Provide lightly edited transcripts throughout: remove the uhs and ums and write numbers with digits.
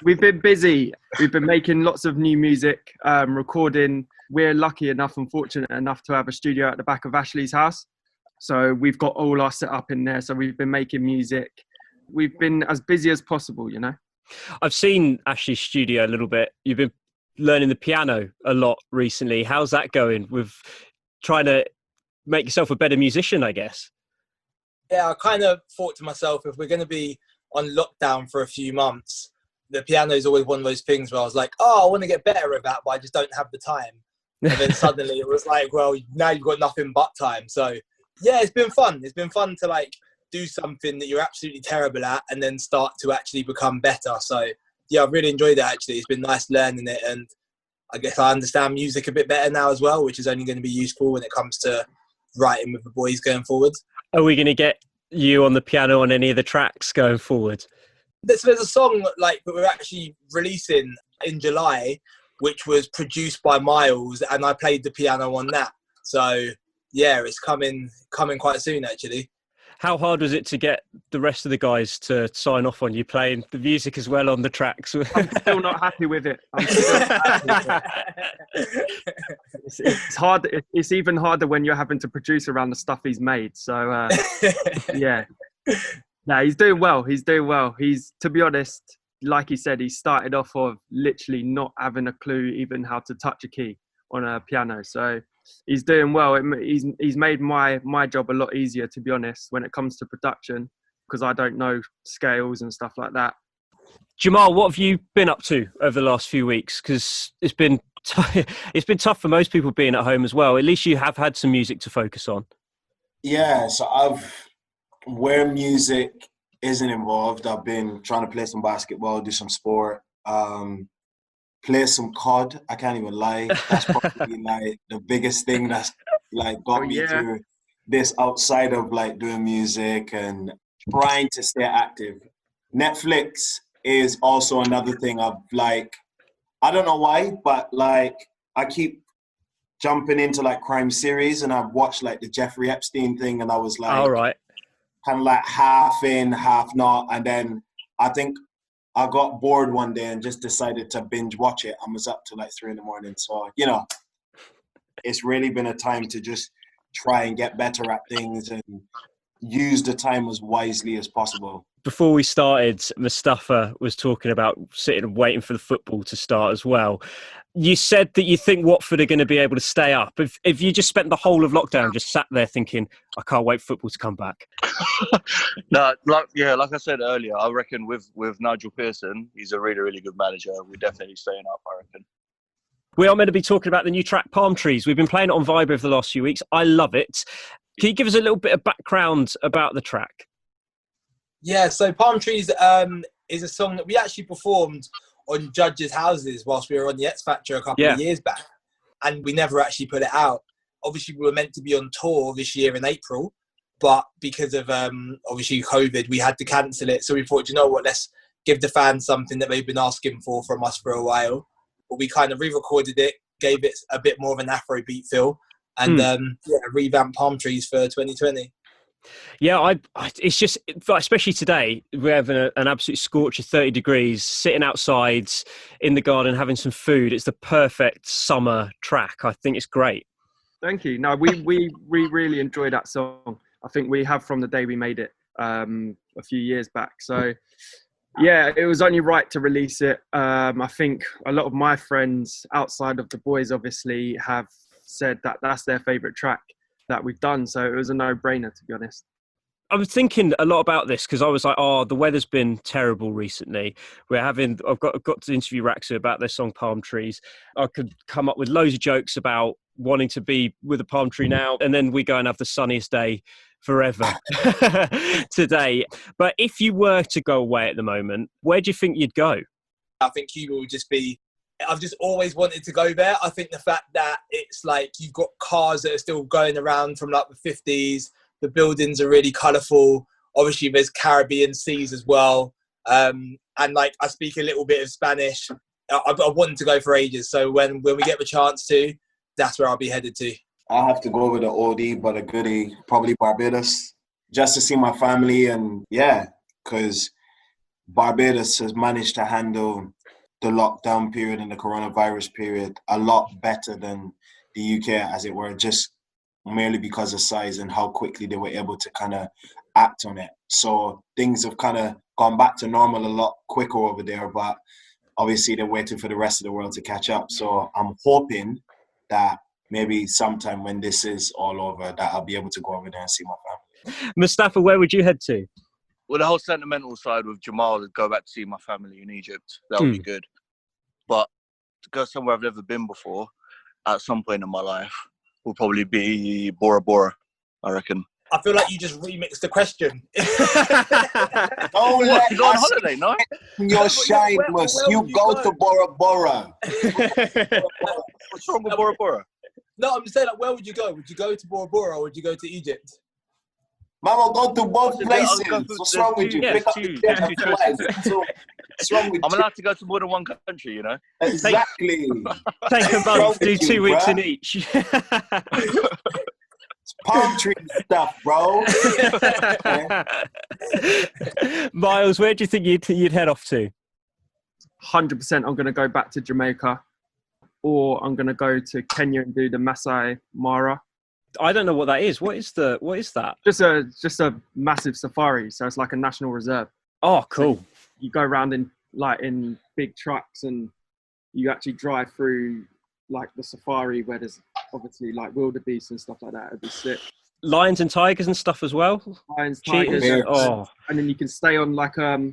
We've been busy. We've been making lots of new music, recording. We're lucky enough and fortunate enough to have a studio at the back of Ashley's house. So we've got all our setup in there. So we've been making music. We've been as busy as possible, you know. I've seen Ashley's studio a little bit. You've been learning the piano a lot recently. How's that going with trying to make yourself a better musician, I guess? Yeah, I kind of thought to myself, if we're going to be on lockdown for a few months, the piano is always one of those things where I was like, oh, I want to get better at that, but I just don't have the time. And then suddenly it was like, well, now you've got nothing but time. So yeah, it's been fun. It's been fun to like do something that you're absolutely terrible at and then start to actually become better. So yeah, I've really enjoyed it actually. It's been nice learning it, and I guess I understand music a bit better now as well, which is only going to be useful when it comes to writing with the boys going forward. Are we going to get you on the piano on any of the tracks going forward? There's a song like that we're actually releasing in July, which was produced by Miles, and I played the piano on that. So yeah, it's coming quite soon actually. How hard was it to get the rest of the guys to sign off on you playing the music as well on the tracks? I'm still not happy with it. It's hard. It's even harder when you're having to produce around the stuff he's made. So yeah. No, he's doing well. He's, to be honest, like he said, he started off of literally not having a clue even how to touch a key on a piano. So he's doing well. He's made my job a lot easier, to be honest, when it comes to production, because I don't know scales and stuff like that. Jamal, what have you been up to over the last few weeks? Because it's been tough for most people being at home as well. At least you have had some music to focus on. Yeah, so where music isn't involved, I've been trying to play some basketball, do some sport, play some COD. I can't even lie. That's probably like the biggest thing that's like got me through this outside of like doing music and trying to stay active. Netflix is also another thing I've like, I don't know why, but like I keep jumping into like crime series, and I've watched like the Jeffrey Epstein thing, and I was like, all right, kind of like half in, half not. And then I think I got bored one day and just decided to binge watch it. I was up to like 3 a.m. So, you know, it's really been a time to just try and get better at things and use the time as wisely as possible. Before we started, Mustafa was talking about sitting and waiting for the football to start as well. You said that you think Watford are going to be able to stay up. If you just spent the whole of lockdown just sat there thinking, I can't wait for football to come back. No, like I said earlier, I reckon with Nigel Pearson, he's a really, really good manager. We're definitely staying up, I reckon. We are meant to be talking about the new track Palm Trees. We've been playing it on Vibe over the last few weeks. I love it. Can you give us a little bit of background about the track? Yeah, so Palm Trees is a song that we actually performed on judges' houses whilst we were on the X Factor a couple of years back, and we never actually put it out. Obviously, we were meant to be on tour this year in April, but because of obviously COVID, we had to cancel it. So we thought, you know what, let's give the fans something that they've been asking for from us for a while. But we kind of re-recorded it, gave it a bit more of an Afrobeat feel, and revamped Palm Trees for 2020. Yeah, it's just, especially today, we're having an absolute scorcher, 30 degrees, sitting outside in the garden, having some food. It's the perfect summer track. I think it's great. Thank you. No, we really enjoy that song. I think we have from the day we made it a few years back. So yeah, it was only right to release it. I think a lot of my friends outside of the boys obviously have said that that's their favourite track that we've done. So it was a no-brainer, to be honest. I was thinking a lot about this because I was like, the weather's been terrible recently. I've got to interview Rak-Su about their song Palm Trees. I could come up with loads of jokes about wanting to be with a palm tree now, and then we go and have the sunniest day forever today. But if you were to go away at the moment, where do you think you'd go? I think Cuba would just be, I've just always wanted to go there. I think the fact that it's like you've got cars that are still going around from like the 50s. The buildings are really colourful. Obviously, there's Caribbean seas as well. And like I speak a little bit of Spanish. I've wanted to go for ages. So when we get the chance to, that's where I'll be headed to. I'll have to go with the oldie but a goodie, probably Barbados, just to see my family. And yeah, because Barbados has managed to handle the lockdown period and the coronavirus period a lot better than the UK, as it were, just merely because of size and how quickly they were able to kind of act on it. So things have kind of gone back to normal a lot quicker over there, but obviously they're waiting for the rest of the world to catch up. So I'm hoping that maybe sometime when this is all over, that I'll be able to go over there and see my family. Mustafa, where would you head to? Well, the whole sentimental side with Jamal to go back to see my family in Egypt, that would be good. But to go somewhere I've never been before at some point in my life will probably be Bora Bora, I reckon. I feel like you just remixed the question. Don't let You go on us holiday, no? your shine, you would you go go? to Bora Bora. What's wrong with Bora Bora? No, I'm just saying, like, where would you go? Would you go to Bora Bora or would you go to Egypt? Mama, go to both I'll places. go to What's the wrong with two- you? yeah, Pick up two- the jet two and fly. So, what's wrong with I'm you? allowed to go to more than one country, you know? Exactly. Take a month, do 2 weeks bruh? in each. It's palm tree stuff, bro. Miles, where do you think you'd head off to? 100% I'm going to go back to Jamaica, or I'm going to go to Kenya and do the Masai Mara. I don't know what that is. What is that? Just a massive safari. So it's like a national reserve. Oh, cool. So you go around in big trucks and you actually drive through like the safari where there's obviously like wildebeest and stuff like that. It'd be sick. Lions and tigers and stuff as well. Lions, Cheetahs. tigers. Oh, And then you can stay on like a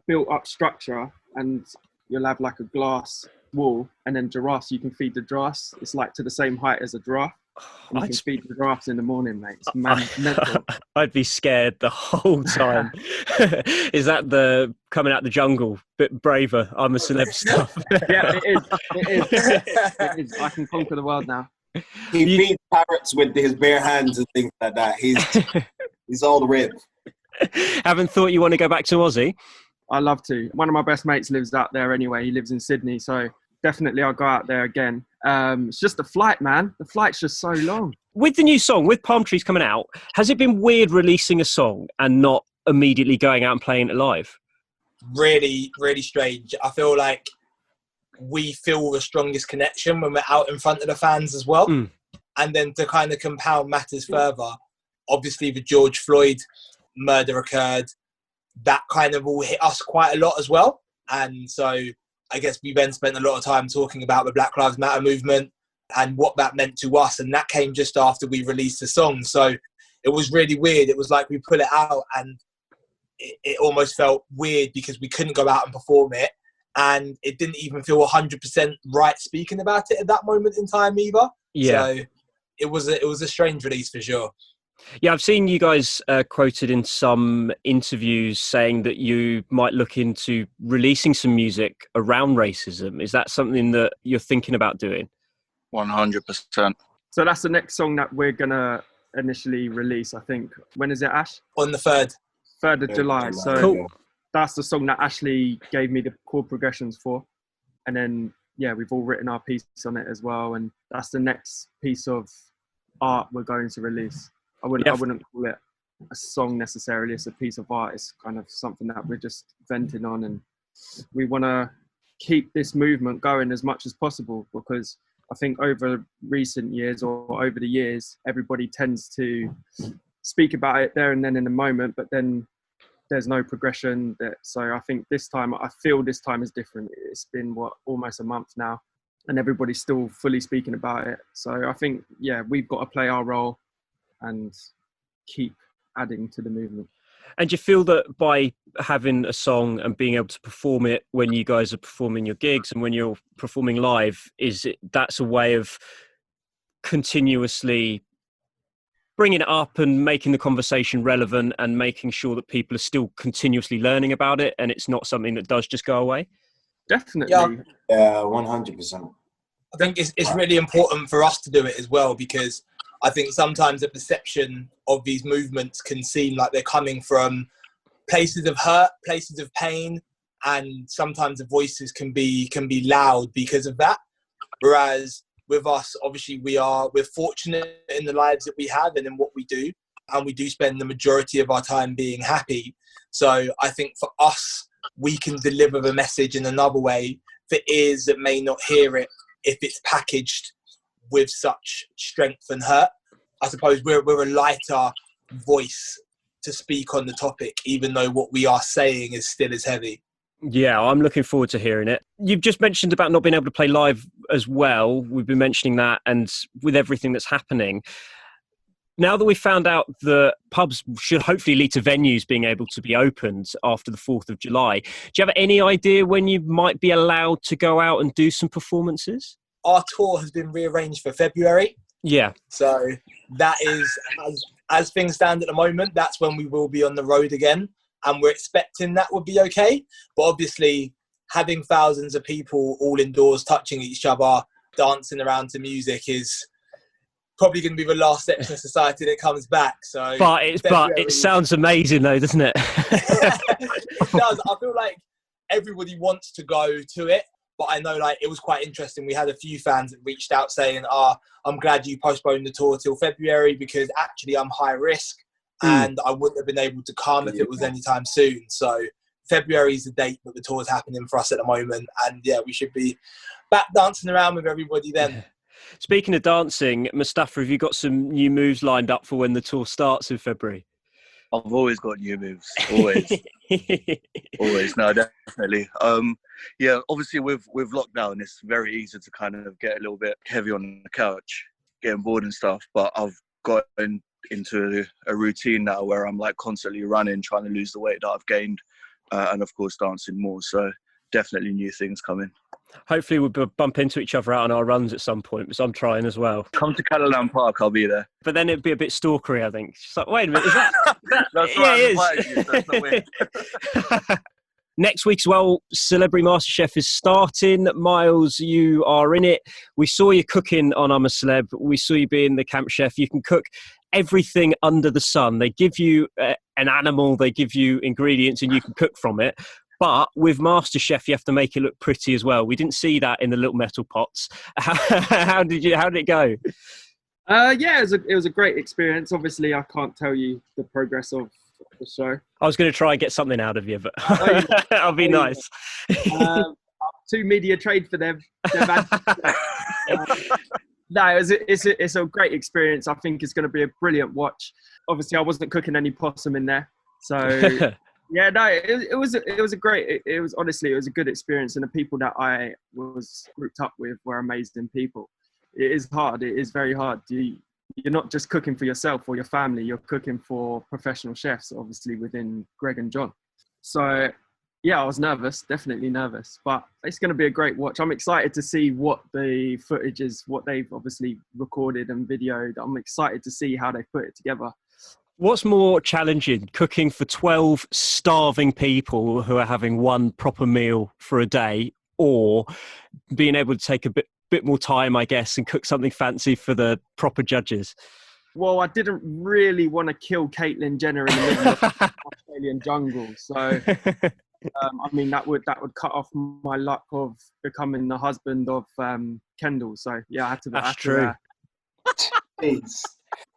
built up structure and you'll have like a glass wall, and then giraffes, you can feed the giraffes. It's like to the same height as a giraffe. And you can feed the giraffes in the morning, mate. It's mental. I'd be scared the whole time. Is that the coming out the jungle? Bit braver. I'm a celeb stuff. Yeah, it is. I can conquer the world now. He feeds parrots with his bare hands and things like that. He's all ripped. Haven't thought you want to go back to Aussie? I love to. One of my best mates lives out there anyway. He lives in Sydney, so definitely I'll go out there again. It's just the flight, man. The flight's just so long. With the new song, with Palm Trees coming out, has it been weird releasing a song and not immediately going out and playing it live? Really, really strange. I feel like we feel the strongest connection when we're out in front of the fans as well. And then to kind of compound matters further, obviously the George Floyd murder occurred. That kind of all hit us quite a lot as well. And so I guess we then spent a lot of time talking about the Black Lives Matter movement and what that meant to us. And that came just after we released the song. So it was really weird. It was like we put it out and it almost felt weird because we couldn't go out and perform it. And it didn't even feel 100% right speaking about it at that moment in time either. Yeah. So it was a strange release for sure. Yeah, I've seen you guys quoted in some interviews saying that you might look into releasing some music around racism. Is that something that you're thinking about doing? 100%. So that's the next song that we're going to initially release, I think. When is it, Ash? On the 3rd. 3rd of July. So Cool. That's the song that Ashley gave me the chord progressions for. And then, yeah, we've all written our piece on it as well. And that's the next piece of art we're going to release. I wouldn't call it a song necessarily. It's a piece of art. It's kind of something that we're just venting on, and we want to keep this movement going as much as possible, because I think over recent years or over the years, everybody tends to speak about it there and then in the moment, but then there's no progression. So I think I feel this time is different. It's been almost a month now, and everybody's still fully speaking about it. So I think, yeah, we've got to play our role and keep adding to the movement. And do you feel that by having a song and being able to perform it when you guys are performing your gigs and when you're performing live, that's a way of continuously bringing it up and making the conversation relevant and making sure that people are still continuously learning about it and it's not something that does just go away? Definitely. Yeah, 100%. I think it's really important for us to do it as well, because I think sometimes the perception of these movements can seem like they're coming from places of hurt, places of pain, and sometimes the voices can be loud because of that. Whereas with us, obviously we're fortunate in the lives that we have and in what we do, and we do spend the majority of our time being happy. So I think for us we can deliver the message in another way for ears that may not hear it if it's packaged with such strength and hurt. I suppose we're a lighter voice to speak on the topic, even though what we are saying is still as heavy. Yeah, I'm looking forward to hearing it. You've just mentioned about not being able to play live as well. We've been mentioning that, and with everything that's happening. Now that we've found out that pubs should hopefully lead to venues being able to be opened after the 4th of July, do you have any idea when you might be allowed to go out and do some performances? Our tour has been rearranged for February. Yeah. So that is, as things stand at the moment, that's when we will be on the road again. And we're expecting that would be okay. But obviously, having thousands of people all indoors touching each other, dancing around to music is probably going to be the last section of society that comes back. So, but it sounds amazing though, doesn't it? It does. I feel like everybody wants to go to it, but I know like it was quite interesting. We had a few fans that reached out saying, I'm glad you postponed the tour till February because actually I'm high risk and I wouldn't have been able to come if it was anytime soon. So February is the date that the tour is happening for us at the moment. And yeah, we should be back dancing around with everybody then. Speaking of dancing, Mustafa, have you got some new moves lined up for when the tour starts in February? I've always got new moves. Always. Always. No, definitely. Yeah, obviously with lockdown, it's very easy to kind of get a little bit heavy on the couch, getting bored and stuff. But I've gotten into a routine now where I'm like constantly running, trying to lose the weight that I've gained. And of course, dancing more. So definitely new things coming. Hopefully we'll bump into each other out on our runs at some point, because I'm trying as well. Come to Catalan Park, I'll be there. But then it'd be a bit stalkery, I think. It's like, wait a minute, is that That's yeah, it is. Next week as well, Celebrity MasterChef is starting. Miles, you are in it. We saw you cooking on I'm a Celeb. We saw you being the camp chef. You can cook everything under the sun. They give you an animal, they give you ingredients, and you can cook from it. But with MasterChef, you have to make it look pretty as well. We didn't see that in the little metal pots. How did it go? Yeah, it was a great experience. Obviously, I can't tell you the progress of the show. I was going to try and get something out of you, but that'll be nice. Too media trade for them. No, it's a great experience. I think it's going to be a brilliant watch. Obviously, I wasn't cooking any possum in there, so. Yeah, no, it was a great. It was honestly, it was a good experience, and the people that I was grouped up with were amazing people. It is hard. It is very hard. You're not just cooking for yourself or your family. You're cooking for professional chefs, obviously within Greg and John. So, yeah, I was nervous, definitely nervous, but it's going to be a great watch. I'm excited to see what the footage is, what they've obviously recorded and videoed. I'm excited to see how they put it together. What's more challenging, cooking for 12 starving people who are having one proper meal for a day, or being able to take a bit more time, I guess, and cook something fancy for the proper judges? Well, I didn't really want to kill Caitlyn Jenner in the middle of the Australian jungle. So, I mean, that would cut off my luck of becoming the husband of Kendall. So, yeah, I had to. That's true.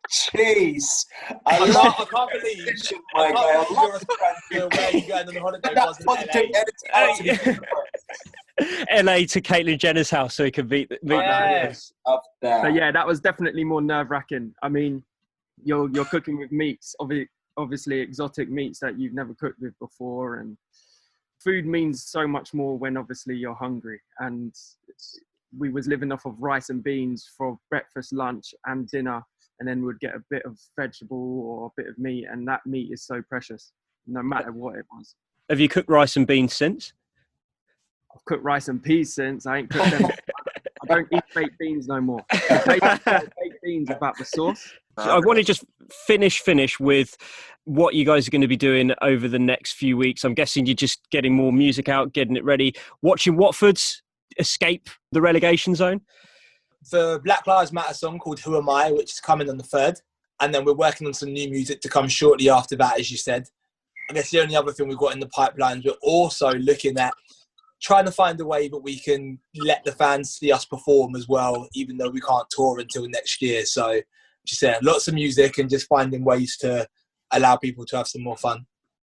Jeez. I can't believe where you're going on holiday wasn't LA. LA to Caitlyn Jenner's house so he could meet yes. Up there. So yeah, that was definitely more nerve-wracking. I mean, you're cooking with meats, obviously exotic meats that you've never cooked with before, and food means so much more when obviously you're hungry. And we was living off of rice and beans for breakfast, lunch and dinner, and then we'd get a bit of vegetable or a bit of meat, and that meat is so precious, no matter what it was. Have you cooked rice and beans since? I've cooked rice and peas since. I ain't cooked them. I don't eat baked beans no more. Baked beans about the sauce. So I want to just finish with what you guys are going to be doing over the next few weeks. I'm guessing you're just getting more music out, getting it ready, watching Watford's escape the relegation zone. The Black Lives Matter song called Who Am I, which is coming on the 3rd. And then we're working on some new music to come shortly after that, as you said. I guess the only other thing we've got in the pipelines, we're also looking at trying to find a way that we can let the fans see us perform as well, even though we can't tour until next year. So, just lots of music and just finding ways to allow people to have some more fun.